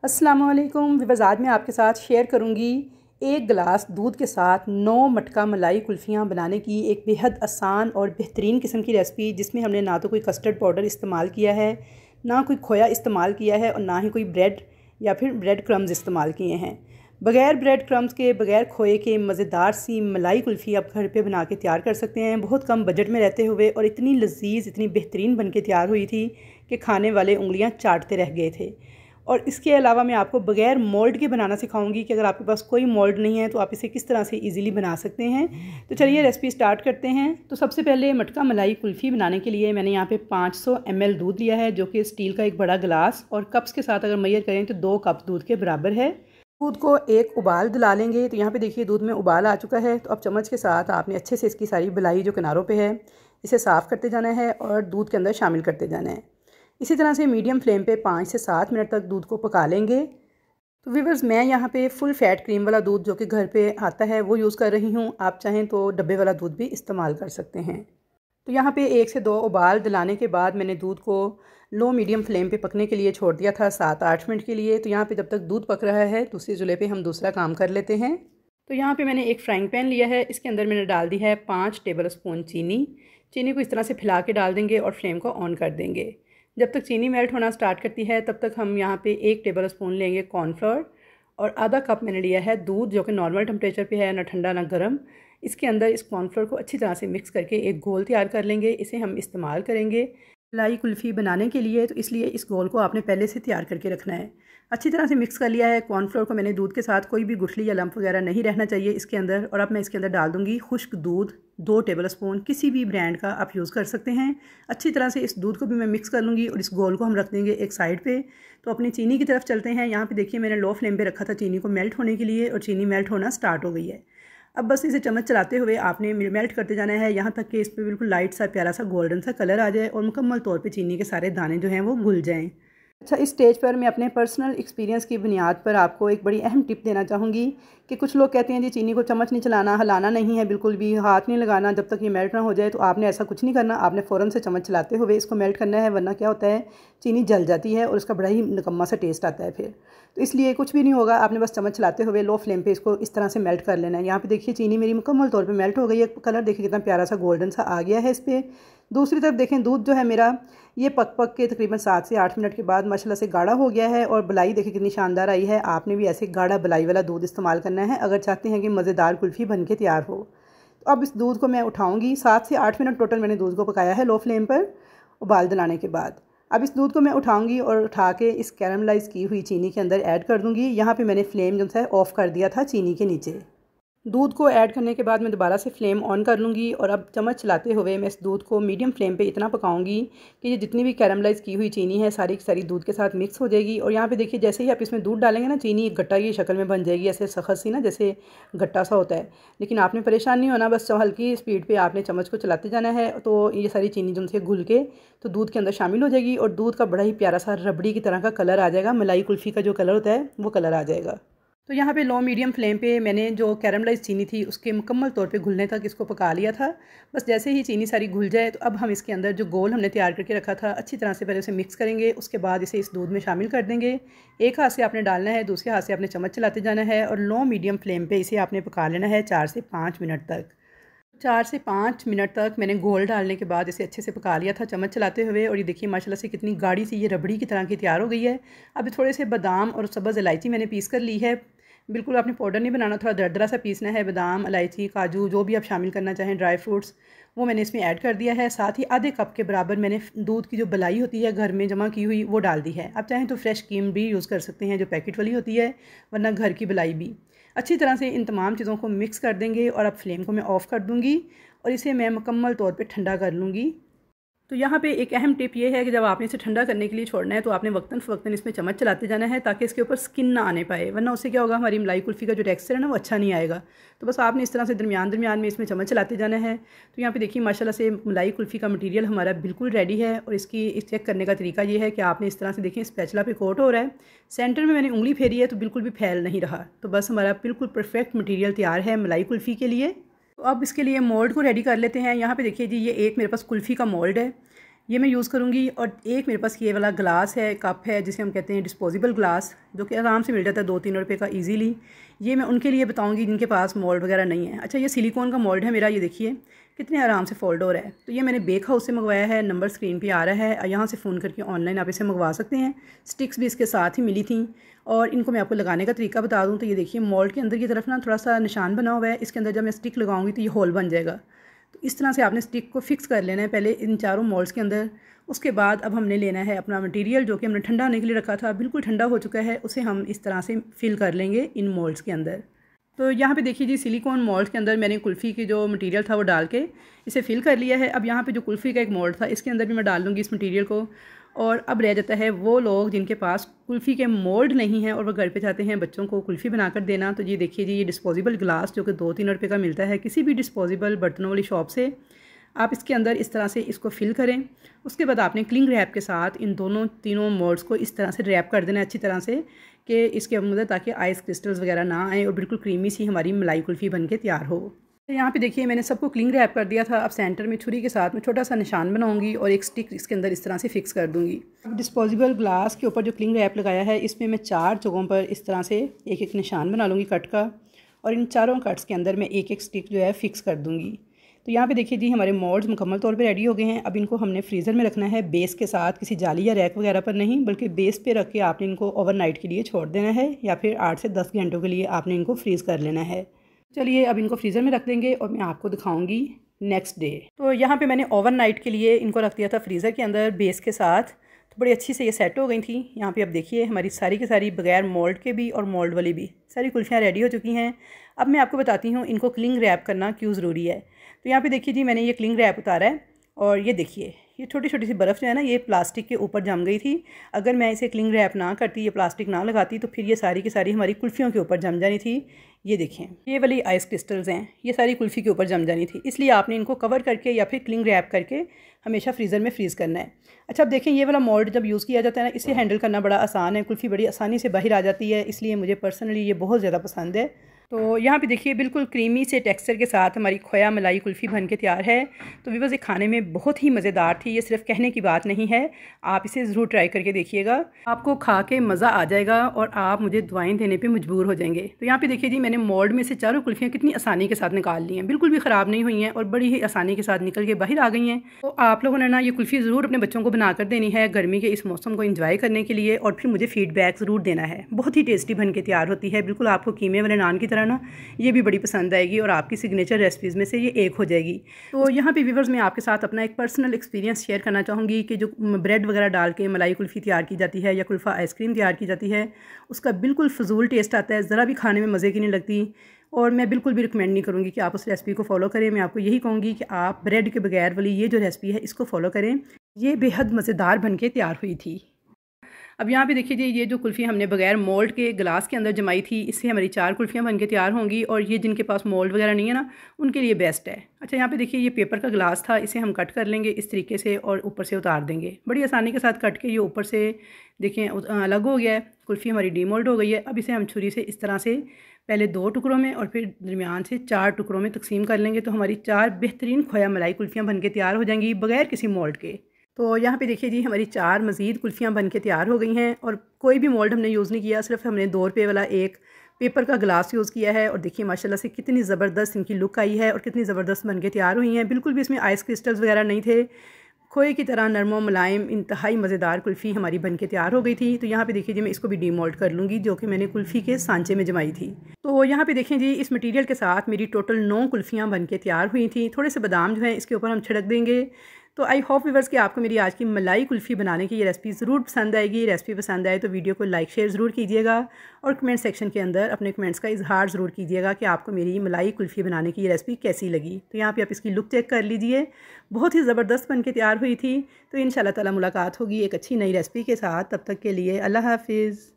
अस्सलामुअलैकुम विवर्स, आज मैं आपके साथ शेयर करूंगी एक गिलास दूध के साथ 9 मटका मलाई कुल्फ़ियाँ बनाने की एक बेहद आसान और बेहतरीन किस्म की रेसिपी, जिसमें हमने ना तो कोई कस्टर्ड पाउडर इस्तेमाल किया है, ना कोई खोया इस्तेमाल किया है और ना ही कोई ब्रेड या फिर ब्रेड क्रम्स इस्तेमाल किए हैं। बग़ैर ब्रेड क्रम्स के, बग़ैर खोए के मज़ेदार सी मलाई कुल्फ़ी आप घर पे बना के तैयार कर सकते हैं, बहुत कम बजट में रहते हुए। और इतनी लजीज, इतनी बेहतरीन बन के तैयार हुई थी कि खाने वाले उंगलियां चाटते रह गए थे। और इसके अलावा मैं आपको बग़ैर मोल्ड के बनाना सिखाऊंगी कि अगर आपके पास कोई मोल्ड नहीं है तो आप इसे किस तरह से इजीली बना सकते हैं। तो चलिए रेसिपी स्टार्ट करते हैं। तो सबसे पहले मटका मलाई कुल्फ़ी बनाने के लिए मैंने यहाँ पे 500 ml दूध लिया है, जो कि स्टील का एक बड़ा गिलास, और कप्स के साथ अगर मेजर करें तो 2 कप दूध के बराबर है। दूध को एक उबाल दिला लेंगे। तो यहाँ पे देखिए दूध में उबाल आ चुका है। तो अब चम्मच के साथ आपने अच्छे से इसकी सारी बलाई जो किनारों पे है इसे साफ़ करते जाना है और दूध के अंदर शामिल करते जाना है। इसी तरह से मीडियम फ्लेम पे 5 से 7 मिनट तक दूध को पका लेंगे। तो व्यूअर्स, मैं यहाँ पे फुल फैट क्रीम वाला दूध जो कि घर पे आता है वो यूज़ कर रही हूँ। आप चाहें तो डब्बे वाला दूध भी इस्तेमाल कर सकते हैं। तो यहाँ पे 1 से 2 उबाल दिलाने के बाद मैंने दूध को लो मीडियम फ्लेम पे पकने के लिए छोड़ दिया था 7-8 मिनट के लिए। तो यहाँ पे जब तक दूध पक रहा है दूसरे चूल्हे पे हम दूसरा काम कर लेते हैं। तो यहाँ पे मैंने एक फ्राइंग पैन लिया है, इसके अंदर मैंने डाल दी है 5 टेबल स्पून चीनी। चीनी को इस तरह से फैला के डाल देंगे और फ्लेम को ऑन कर देंगे। जब तक चीनी मेल्ट होना स्टार्ट करती है तब तक हम यहाँ पे 1 टेबल स्पून लेंगे कॉर्नफ्लोर, और आधा कप मैंने लिया है दूध, जो कि नॉर्मल टेम्परेचर पे है, ना ठंडा ना गर्म। इसके अंदर इस कॉर्नफ्लोर को अच्छी तरह से मिक्स करके एक घोल तैयार कर लेंगे। इसे हम इस्तेमाल करेंगे मलाई कुल्फ़ी बनाने के लिए, तो इसलिए इस घोल को आपने पहले से तैयार करके रखना है। अच्छी तरह से मिक्स कर लिया है कॉर्नफ्लोर को मैंने दूध के साथ, कोई भी गुठली या लम्प वगैरह नहीं रहना चाहिए इसके अंदर। और अब मैं इसके अंदर डाल दूँगी खुश्क दूध, 2 टेबल स्पून, किसी भी ब्रांड का आप यूज़ कर सकते हैं। अच्छी तरह से इस दूध को भी मैं मिक्स कर लूँगी और इस घोल को हम रख देंगे एक साइड पे। तो अपनी चीनी की तरफ चलते हैं। यहाँ पे देखिए मैंने लो फ्लेम पे रखा था चीनी को मेल्ट होने के लिए, और चीनी मेल्ट होना स्टार्ट हो गई है। अब बस इसे चम्मच चलाते हुए आपने मेल्ट करते जाना है, यहाँ तक कि इस पर बिल्कुल लाइट सा प्यारा सा गोल्डन सा कलर आ जाए और मुकम्मल तौर पे चीनी के सारे दाने जो हैं वो घुल जाएं। अच्छा, इस स्टेज पर मैं अपने पर्सनल एक्सपीरियंस की बुनियाद पर आपको एक बड़ी अहम टिप देना चाहूँगी कि कुछ लोग कहते हैं जी चीनी को चम्मच नहीं चलाना, हिलाना नहीं है, बिल्कुल भी हाथ नहीं लगाना जब तक ये मेल्ट ना हो जाए। तो आपने ऐसा कुछ नहीं करना, आपने फ़ौरन से चम्मच चलाते हुए इसको मेल्ट करना है, वरना क्या होता है चीनी जल जाती है और उसका बड़ा ही निकम्मा सा टेस्ट आता है फिर। तो इसलिए कुछ भी नहीं होगा, आपने बस चम्मच चलाते हुए लो फ्लेम पे इसको इस तरह से मेल्ट कर लेना है। यहाँ पे देखिए चीनी मेरी मुकम्मल तौर पे मेल्ट हो गई है। कलर देखिए कितना प्यारा सा गोल्डन सा आ गया है इस पर। दूसरी तरफ देखें दूध जो है मेरा ये पक के तकरीबन 7 से 8 मिनट के बाद माशाल्लाह से गाढ़ा हो गया है, और बलाई देखिए कितनी शानदार आई है। आपने भी ऐसे गाढ़ा बलाई वाला दूध इस्तेमाल करना है अगर चाहते हैं कि मज़ेदार कुल्फ़ी बन के तैयार हो। तो अब इस दूध को मैं उठाऊँगी। 7 से 8 मिनट टोटल मैंने दूध को पकाया है लो फ्लेम पर उबाल दिलाने के बाद। अब इस दूध को मैं उठाऊंगी और उठा के इस कैरमलाइज़ की हुई चीनी के अंदर ऐड कर दूंगी। यहाँ पे मैंने फ्लेम जो है ऑफ़ कर दिया था चीनी के नीचे। दूध को ऐड करने के बाद मैं दोबारा से फ्लेम ऑन कर लूँगी, और अब चम्मच चलाते हुए मैं इस दूध को मीडियम फ्लेम पे इतना पकाऊंगी कि ये जितनी भी कैरमलाइज़ की हुई चीनी है सारी की सारी दूध के साथ मिक्स हो जाएगी। और यहाँ पे देखिए जैसे ही आप इसमें दूध डालेंगे ना, चीनी एक गट्टा की शक्ल में बन जाएगी, ऐसे सख्त सी ना, जैसे गट्टा सा होता है। लेकिन आपने परेशान नहीं होना, बस हल्की स्पीड पर आपने चम्मच को चलाते जाना है। तो ये सारी चीनी जो से घुल के तो दूध के अंदर शामिल हो जाएगी, और दूध का बड़ा ही प्यारा सा रबड़ी की तरह का कलर आ जाएगा। मलाई कुल्फ़ी का जो कलर होता है वो कलर आ जाएगा। तो यहाँ पे लो मीडियम फ्लेम पे मैंने जो कैरमलाइज़ चीनी थी उसके मुकम्मल तौर पे घुलने तक इसको पका लिया था। बस जैसे ही चीनी सारी घुल जाए तो अब हम इसके अंदर जो गोल हमने तैयार करके रखा था अच्छी तरह से पहले उसे मिक्स करेंगे। उसके बाद इसे इस दूध में शामिल कर देंगे। एक हाथ से आपने डालना है, दूसरे हाथ से आपने चम्मच चलाते जाना है, और लो मीडियम फ्लेम पर इसे आपने पका लेना है 4 से 5 मिनट तक। 4 से 5 मिनट तक मैंने घोल डालने के बाद इसे अच्छे से पका लिया था चम्मच चलाते हुए, और ये देखिए माशाल्लाह से कितनी गाढ़ी सी ये रबड़ी की तरह की तैयार हो गई है। अब थोड़े से बादाम और सब्ज़ इलायची मैंने पीस कर ली है। बिल्कुल आपने पाउडर नहीं बनाना, थोड़ा दरदरा सा पीसना है। बादाम, इलायची, काजू जो भी आप शामिल करना चाहें, ड्राई फ्रूट्स, वो मैंने इसमें ऐड कर दिया है। साथ ही आधे कप के बराबर मैंने दूध की जो बलाई होती है घर में जमा की हुई वो डाल दी है। आप चाहें तो फ्रेश क्रीम भी यूज़ कर सकते हैं जो पैकेट वाली होती है, वरना घर की बलाई भी। अच्छी तरह से इन तमाम चीज़ों को मिक्स कर देंगे, और अब फ्लेम को मैं ऑफ़ कर दूँगी और इसे मैं मुकम्मल तौर पे ठंडा कर लूँगी। तो यहाँ पे एक अहम टिप ये है कि जब आपने इसे ठंडा करने के लिए छोड़ना है तो आपने वक्तन फ़वक्तन इसमें चम्मच चलाते जाना है, ताकि इसके ऊपर स्किन ना आने पाए, वरना उससे क्या होगा हमारी मलाई कुल्फ़ी का जो टेक्सचर है ना वो अच्छा नहीं आएगा। तो बस आपने इस तरह से दरमियान में इसमें चम्मच चलाते जाना है। तो यहाँ पे देखिए माशाल्लाह से मलाई कुल्फ़ी का मटीरियल हमारा बिल्कुल रेडी है, और इसकी चेक करने का तरीका ये है कि आपने इस तरह से देखें स्पैचुला पे कोट हो रहा है, सेंटर में मैंने उंगली फेरी है तो बिल्कुल भी फैल नहीं रहा। तो बस हमारा बिल्कुल परफेक्ट मटीरियल तैयार है मलाई कुल्फ़ी के लिए। तो अब इसके लिए मोल्ड को रेडी कर लेते हैं। यहाँ पे देखिए जी ये एक मेरे पास कुल्फ़ी का मोल्ड है। ये मैं यूज़ करूँगी। और एक मेरे पास ये वाला ग्लास है, कप है, जिसे हम कहते हैं डिस्पोजेबल ग्लास, जो कि आराम से मिल जाता है 2-3 रुपये का ईजीली। ये मैं उनके लिए बताऊँगी जिनके पास मोल्ड वगैरह नहीं है। अच्छा, ये सिलिकॉन का मोल्ड है मेरा, ये देखिए कितने आराम से फोल्ड हो रहा है। तो ये मैंने बेक हाउस से मंगवाया है, नंबर स्क्रीन पे आ रहा है, यहाँ से फ़ोन करके ऑनलाइन आप इसे मंगवा सकते हैं। स्टिक्स भी इसके साथ ही मिली थी। और इनको मैं आपको लगाने का तरीका बता दूँ तो ये देखिए मोल्ड के अंदर की तरफ ना थोड़ा सा निशान बना हुआ है, इसके अंदर जब मैं स्टिक लगाऊंगी तो ये होल बन जाएगा। तो इस तरह से आपने स्टिक को फिक्स कर लेना है पहले इन चारों मोल्ड्स के अंदर। उसके बाद अब हमने लेना है अपना मटेरियल, जो कि हमने ठंडा होने के लिए रखा था, बिल्कुल ठंडा हो चुका है, उसे हम इस तरह से फिल कर लेंगे इन मोल्ड्स के अंदर। तो यहाँ पे देखिए जी, सिलिकॉन मोल्ड के अंदर मैंने कुल्फ़ी की जो मटेरियल था वो डाल के इसे फिल कर लिया है। अब यहाँ पे जो कुल्फ़ी का एक मोल्ड था, इसके अंदर भी मैं डाल लूँगी इस मटेरियल को। और अब रह जाता है वो लोग जिनके पास कुल्फ़ी के मोल्ड नहीं है और वो घर पे चाहते हैं बच्चों को कुल्फ़ी बनाकर देना। तो ये देखिए जी, ये डिस्पोजेबल ग्लास जो कि 2-3 रुपये का मिलता है किसी भी डिस्पोजेबल बर्तनों वाली शॉप से, आप इसके अंदर इस तरह से इसको फिल करें। उसके बाद आपने क्लिंग रैप के साथ इन तीनों मोल्ड्स को इस तरह से रैप कर देना है अच्छी तरह से, कि इसके अंदर ताकि आइस क्रिस्टल्स वगैरह ना आए और बिल्कुल क्रीमी सी हमारी मलाई कुल्फ़ी बन के तैयार हो। तो यहाँ पे देखिए मैंने सबको क्लिंग रैप कर दिया था। अब सेंटर में छुरी के साथ मैं छोटा सा निशान बनाऊंगी और एक स्टिक इसके अंदर इस तरह से फिक्स कर दूंगी। अब डिस्पोजेबल ग्लास के ऊपर जो क्लिंग रैप लगाया है, इसमें मैं 4 जगहों पर इस तरह से एक एक निशान बना लूँगी कट का, और इन चारों कट्स के अंदर मैं एक एक स्टिक जो है फिक्स कर दूँगी। तो यहाँ पे देखिए जी, हमारे मोल्ड्स मुकम्मल तौर पे रेडी हो गए हैं। अब इनको हमने फ्रीज़र में रखना है, बेस के साथ, किसी जाली या रैक वगैरह पर नहीं, बल्कि बेस पे रख के आपने इनको ओवरनाइट के लिए छोड़ देना है, या फिर 8 से 10 घंटों के लिए आपने इनको फ्रीज़ कर लेना है। चलिए अब इनको फ्रीज़र में रख देंगे और मैं आपको दिखाऊंगी नेक्स्ट डे। तो यहाँ पे मैंने ओवरनाइट के लिए इनको रख दिया था फ्रीज़र के अंदर बेस के साथ, तो बड़ी अच्छी से ये सेट हो गई थी। यहाँ पे अब देखिए हमारी सारी की सारी बगैर मोल्ड के भी और मोल्ड वाली भी सारी कुल्फ़ियाँ रेडी हो चुकी हैं। अब मैं आपको बताती हूँ इनको क्लिंग रैप करना क्यों ज़रूरी है। तो यहाँ पे देखिए जी, मैंने ये क्लिंग रैप उतारा है और ये देखिए ये छोटी छोटी सी बर्फ़ जो है ना, ये प्लास्टिक के ऊपर जम गई थी। अगर मैं इसे क्लिंग रैप ना करती, ये प्लास्टिक ना लगाती, तो फिर ये सारी की सारी हमारी कुल्फ़ियों के ऊपर जम जानी थी। ये देखें, ये वाली आइस क्रिस्टल्स हैं, ये सारी कुल्फ़ी के ऊपर जम जानी थी। इसलिए आपने इनको कवर करके या फिर क्लिंग रैप करके हमेशा फ्रीज़र में फ्रीज़ करना है। अच्छा, अब देखें ये वाला मोल्ड जब यूज़ किया जाता है ना, इसे हैंडल करना बड़ा आसान है, कुल्फ़ी बड़ी आसानी से बाहर आ जाती है, इसलिए मुझे पर्सनली ये बहुत ज़्यादा पसंद है। तो यहाँ पे देखिए बिल्कुल क्रीमी से टेक्सचर के साथ हमारी खोया मलाई कुल्फ़ी बन के तैयार है। तो व्यूअर्स, ये खाने में बहुत ही मज़ेदार थी, ये सिर्फ कहने की बात नहीं है, आप इसे ज़रूर ट्राई करके देखिएगा, आपको खा के मज़ा आ जाएगा और आप मुझे दुआएं देने पे मजबूर हो जाएंगे। तो यहाँ पे देखिए जी, मैंने मोल्ड में से चारों कुल्फ़ियाँ कितनी आसानी के साथ निकाल ली हैं, बिल्कुल भी ख़राब नहीं हुई हैं और बड़ी ही आसानी के साथ निकल के बाहर आ गई हैं। तो आप लोगों ने ना ये कुल्फ़ी ज़रूर अपने बच्चों को बना कर देनी है गर्मी के इस मौसम को इंजॉय करने के लिए, और फिर मुझे फ़ीडबैक ज़रूर देना है। बहुत ही टेस्टी बन के तैयार होती है, बिल्कुल आपको कीमे वाले नान की तरह ना ये बड़ी पसंद आएगी और आपकी सिग्नेचर रेसिपीज़ में से ये एक हो जाएगी। तो यहाँ पे व्यूअर्स, मैं आपके साथ अपना एक पर्सनल एक्सपीरियंस शेयर करना चाहूँगी कि जो ब्रेड वगैरह डाल के मलाई कुल्फ़ी तैयार की जाती है या कुल्फ़ा आइसक्रीम तैयार की जाती है, उसका बिल्कुल फजूल टेस्ट आता है, ज़रा भी खाने में मज़े की नहीं लगती, और मैं बिल्कुल भी रिकमेंड नहीं करूँगी कि आप उस रेसिपी को फॉलो करें। मैं आपको यही कहूँगी कि आप ब्रेड के बगैर वाली ये जो रेसिपी है इसको फॉलो करें, ये बेहद मज़ेदार बन के तैयार हुई थी। अब यहाँ पे देखिए जी, ये जो कुल्फ़ी हमने बगैर मोल्ड के ग्लास के अंदर जमाई थी, इससे हमारी 4 कुल्फ़ियाँ बन के तैयार होंगी, और ये जिनके पास मोल्ड वगैरह नहीं है ना, उनके लिए बेस्ट है। अच्छा, यहाँ पे देखिए ये पेपर का ग्लास था, इसे हम कट कर लेंगे इस तरीके से और ऊपर से उतार देंगे। बड़ी आसानी के साथ कट के ये ऊपर से देखें अलग हो गया है, कुल्फ़ी हमारी डीमोल्ड हो गई है। अब इसे हम छुरी से इस तरह से पहले 2 टुकड़ों में और फिर दरमियान से 4 टुकड़ों में तकसीम कर लेंगे, तो हमारी 4 बेहतरीन खोया मलाई कुल्फ़ियाँ बन के तैयार हो जाएंगी बगैर किसी मोल्ड के। तो यहाँ पे देखिए जी, हमारी 4 मज़ीद कुल्फ़ियाँ बन के तैयार हो गई हैं और कोई भी मोल्ड हमने यूज़ नहीं किया, सिर्फ हमने 2 रुपये वाला एक पेपर का ग्लास यूज़ किया है। और देखिए माशाल्लाह से कितनी ज़बरदस्त इनकी लुक आई है और कितनी ज़बरदस्त बन के तैयार हुई हैं। बिल्कुल भी इसमें आइस क्रिस्टल्स वगैरह नहीं थे, खोए की तरह नरम मुलायम इंतहाई मज़ेदार कुल्फ़ी हमारी बन के तैयार हो गई थी। तो यहाँ पे देखिए जी, मैं इसको भी डीमोल्ड कर लूँगी, जो कि मैंने कुल्फ़ी के सांचे में जमाई थी। तो यहाँ पे देखें जी, इस मटेरियल के साथ मेरी टोटल 9 कुल्फ़ियाँ बन के तैयार हुई थी। थोड़े से बादाम जो हैं इसके ऊपर हम छिड़क देंगे। तो आई होप व्यूअर्स कि आपको मेरी आज की मलाई कुल्फ़ी बनाने की ये रेसिपी ज़रूर पसंद आएगी। रेसिपी पसंद आए तो वीडियो को लाइक शेयर ज़रूर कीजिएगा और कमेंट सेक्शन के अंदर अपने कमेंट्स का इजहार ज़रूर कीजिएगा कि आपको मेरी मलाई कुल्फ़ी बनाने की ये रेसिपी कैसी लगी। तो यहाँ पे आप इसकी लुक चेक कर लीजिए, बहुत ही ज़बरदस्त बन के तैयार हुई थी। तो इंशाल्लाह ताला मुलाकात होगी एक अच्छी नई रेसिपी के साथ, तब तक के लिए अल्लाह हाफिज़।